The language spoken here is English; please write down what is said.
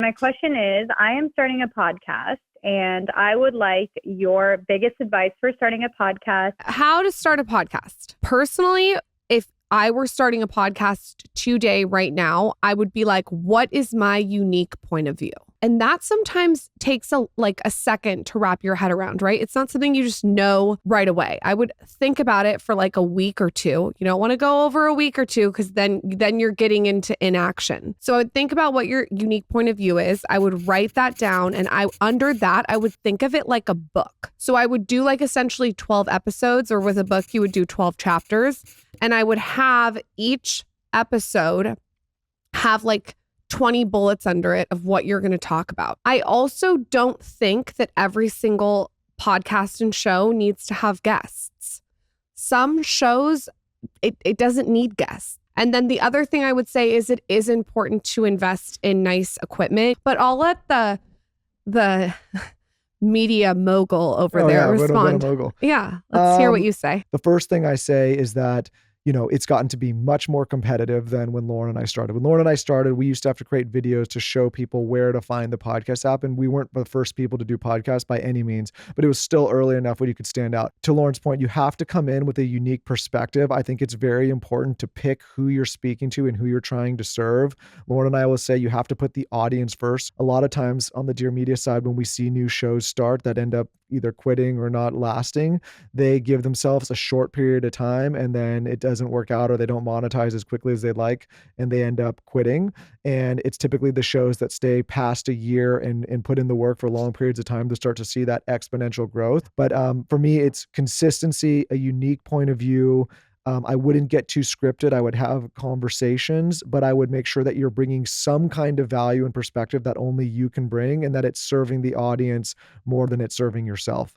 My question is, I am starting a podcast and I would like your biggest advice for starting a podcast. How to start a podcast. Personally, if I were starting a podcast today, right now, I would be like, what is my unique point of view? And that sometimes takes a second to wrap your head around, right? It's not something you just know right away. I would think about it for like a week or two. You don't want to go over a week or two because then you're getting into inaction. So I would think about what your unique point of view is. I would write that down, and under that, I would think of it like a book. So I would do like essentially 12 episodes, or with a book, you would do 12 chapters. And I would have each episode have like 20 bullets under it of what you're going to talk about. I also don't think that every single podcast and show needs to have guests. Some shows, it doesn't need guests. And then the other thing I would say is it is important to invest in nice equipment, but I'll let the media mogul over there respond. Mogul. Yeah, let's hear what you say. The first thing I say is that it's gotten to be much more competitive than when Lauryn and I started. When Lauryn and I started, we used to have to create videos to show people where to find the podcast app. And we weren't the first people to do podcasts by any means, but it was still early enough where you could stand out. To Lauryn's point, you have to come in with a unique perspective. I think it's very important to pick who you're speaking to and who you're trying to serve. Lauryn and I will say you have to put the audience first. A lot of times on the Dear Media side, when we see new shows start that end up either quitting or not lasting, they give themselves a short period of time and then it doesn't work out, or they don't monetize as quickly as they'd like and they end up quitting. And it's typically the shows that stay past a year and put in the work for long periods of time to start to see that exponential growth. But for me, it's consistency, a unique point of view. I wouldn't get too scripted. I would have conversations, but I would make sure that you're bringing some kind of value and perspective that only you can bring, and that it's serving the audience more than it's serving yourself.